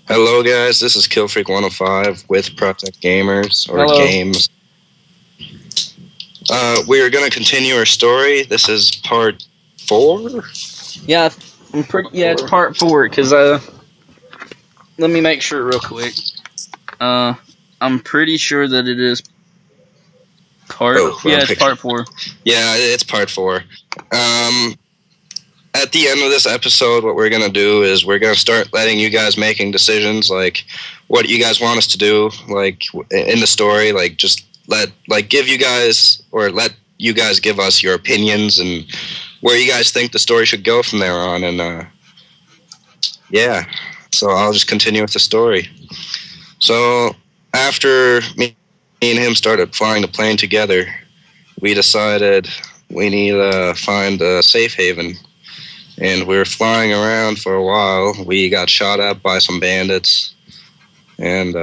Hello, guys. This is Killfreak 105 with Project Gamers or Hello. Games. We are going to continue our story. This is part 4. Yeah, it's part 4. Cause let me make sure real quick. I'm pretty sure that it is part. It's part 4. Yeah, it's part 4. At the end of this episode, what we're going to do is we're going to start letting you guys making decisions, like what you guys want us to do, like in the story, like just give you guys, or let you guys give us your opinions and where you guys think the story should go from there on. And yeah, so I'll just continue with the story. So after me and him started flying the plane together, we decided we need to find a safe haven. And we were flying around for a while. We got shot at by some bandits. And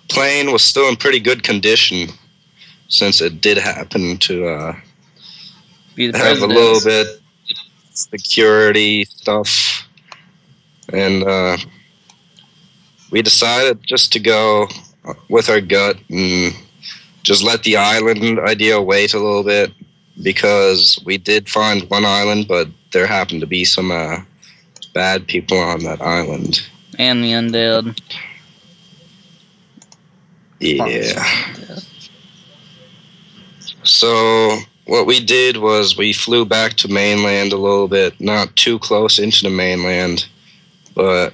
plane was still in pretty good condition, since it did happen to have a little bit security stuff. And we decided just to go with our gut and just let the island idea wait a little bit, because we did find one island, but there happened to be some bad people on that island. And the undead. Yeah. So what we did was we flew back to mainland a little bit, not too close into the mainland, but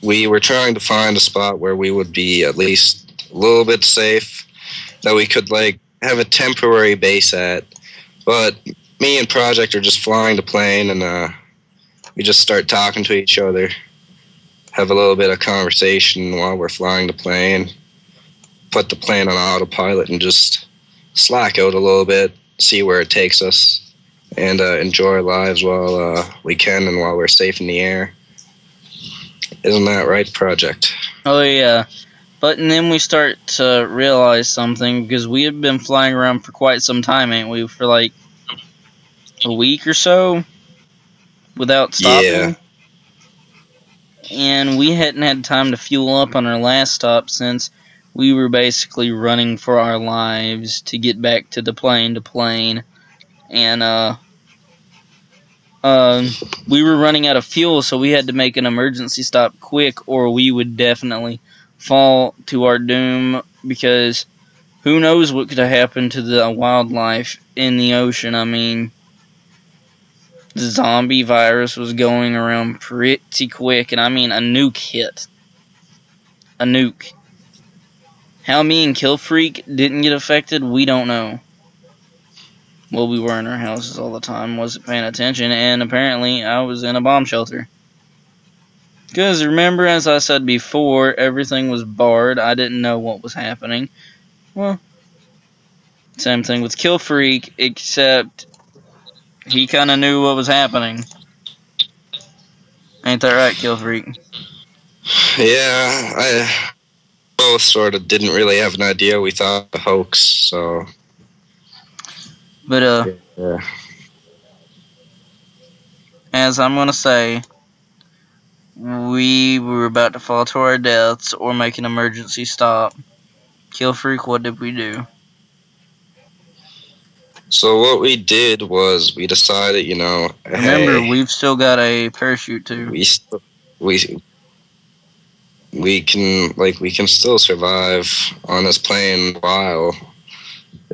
we were trying to find a spot where we would be at least a little bit safe, that we could have a temporary base at. But me and Project are just flying the plane, and we just start talking to each other, have a little bit of conversation while we're flying the plane, put the plane on autopilot and just slack out a little bit, see where it takes us, and enjoy our lives while we can and while we're safe in the air. Isn't that right, Project? Oh yeah. But and then we start to realize something, because we have been flying around for quite some time, ain't we? For like a week or so without stopping. Yeah. And we hadn't had time to fuel up on our last stop, since we were basically running for our lives to get back to the plane. And we were running out of fuel, so we had to make an emergency stop quick, or we would definitely fall to our doom, because who knows what could have happened to the wildlife in the ocean. I mean, the zombie virus was going around pretty quick, and I mean, a nuke hit. A nuke. How me and Killfreak didn't get affected, we don't know. Well, we were in our houses all the time, wasn't paying attention, and apparently I was in a bomb shelter. Because remember, as I said before, everything was barred. I didn't know what was happening. Well, same thing with Killfreak, except he kind of knew what was happening. Ain't that right, Killfreak? Yeah, I both sort of didn't really have an idea. We thought a hoax, so... But, yeah. As I'm gonna say, we were about to fall to our deaths or make an emergency stop. Killfreak, what did we do? So what we did was we decided, Remember, hey, we've still got a parachute too. We can still survive on this plane a while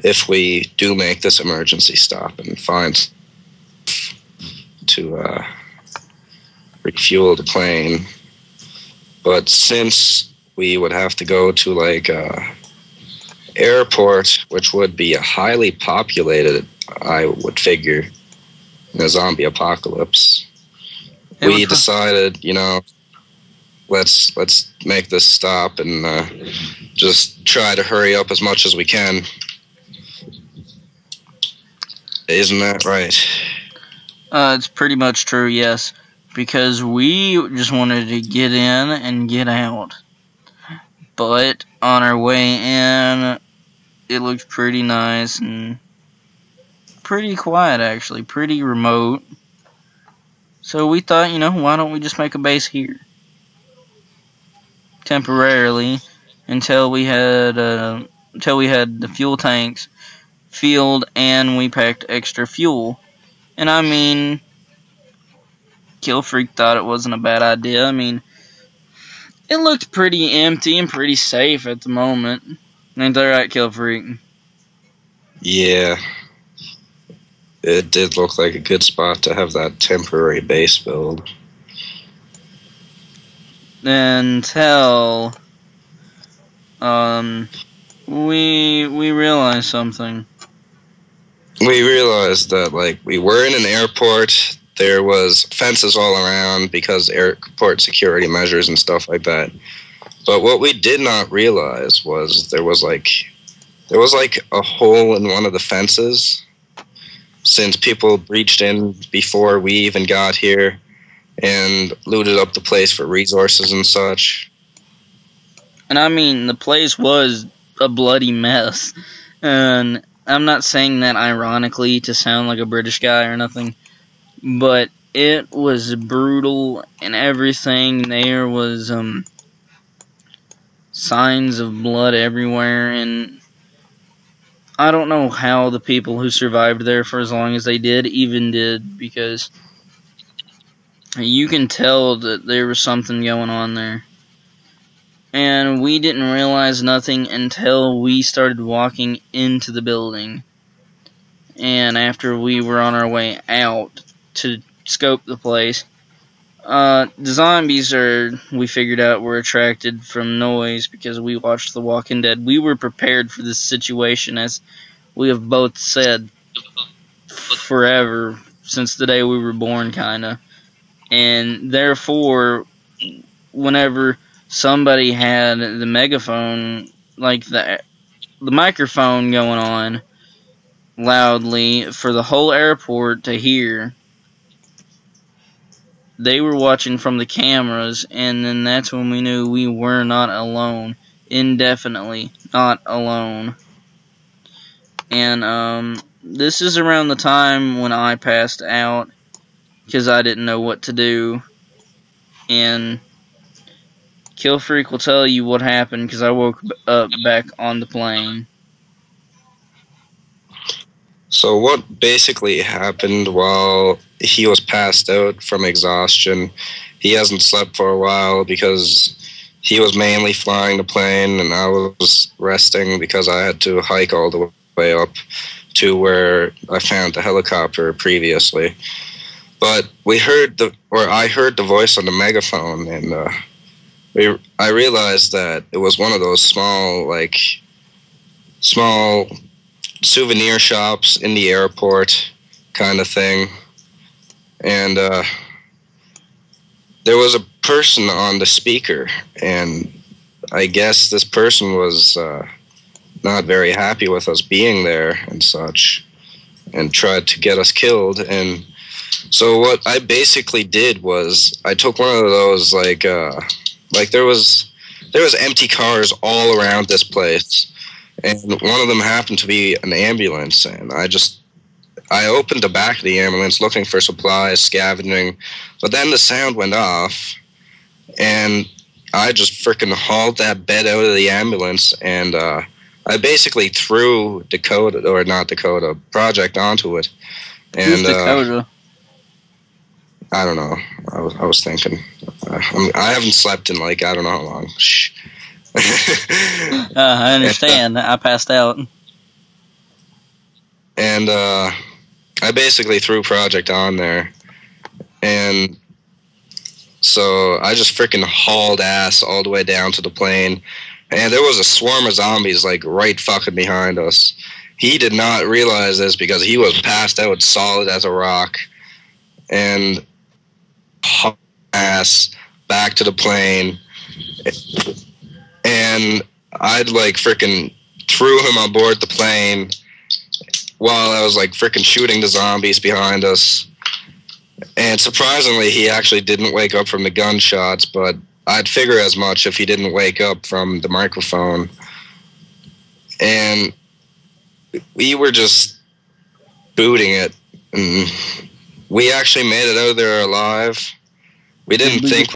if we do make this emergency stop and find to refuel the plane. But since we would have to go to airport, which would be a highly populated, I would figure, in a zombie apocalypse, we decided, let's make this stop and just try to hurry up as much as we can. Isn't that right? It's pretty much true, yes. Because we just wanted to get in and get out. But on our way in, it looked pretty nice, and pretty quiet, actually, pretty remote. So we thought, why don't we just make a base here temporarily until we had the fuel tanks filled and we packed extra fuel. And I mean, Killfreak thought it wasn't a bad idea. I mean, it looked pretty empty and pretty safe at the moment. Ain't that right, Killfreak? Yeah, it did look like a good spot to have that temporary base build. Until we realized something. We realized that, like, we were in an airport. There was fences all around because airport security measures and stuff like that. But what we did not realize was there was like a hole in one of the fences, since people breached in before we even got here and looted up the place for resources and such. And I mean, the place was a bloody mess. And I'm not saying that ironically to sound like a British guy or nothing, but it was brutal and everything. There was signs of blood everywhere, and I don't know how the people who survived there for as long as they did even did, because you can tell that there was something going on there. And we didn't realize nothing until we started walking into the building. And after we were on our way out to scope the place, the zombies we figured out, were attracted from noise because we watched The Walking Dead. We were prepared for this situation, as we have both said forever, since the day we were born, kinda. And therefore, whenever somebody had the megaphone, like the microphone going on loudly for the whole airport to hear, they were watching from the cameras, and then that's when we knew we were not alone. Indefinitely not alone. And this is around the time when I passed out because I didn't know what to do. And Killfreak will tell you what happened because I woke up back on the plane. So what basically happened while he was passed out from exhaustion, he hasn't slept for a while because he was mainly flying the plane and I was resting because I had to hike all the way up to where I found the helicopter previously. But I heard the voice on the megaphone, and I realized that it was one of those small souvenir shops in the airport kind of thing. And there was a person on the speaker, and I guess this person was not very happy with us being there and such, and tried to get us killed. And so what I basically did was I took one of those there was empty cars all around this place, and one of them happened to be an ambulance, and I opened the back of the ambulance looking for supplies, scavenging, but then the sound went off, and I just freaking hauled that bed out of the ambulance, and I basically threw Project onto it. And Who's Dakota? I don't know. I was thinking. I haven't slept in I don't know how long. Shh. I understand. I passed out. And I basically threw Project on there. And so I just freaking hauled ass all the way down to the plane. And there was a swarm of zombies right fucking behind us. He did not realize this because he was passed out solid as a rock. And hauled ass back to the plane. And I'd freaking threw him on board the plane while I was freaking shooting the zombies behind us. And surprisingly, he actually didn't wake up from the gunshots, but I'd figure as much if he didn't wake up from the microphone. And we were just booting it. And we actually made it out of there alive. We didn't Did we think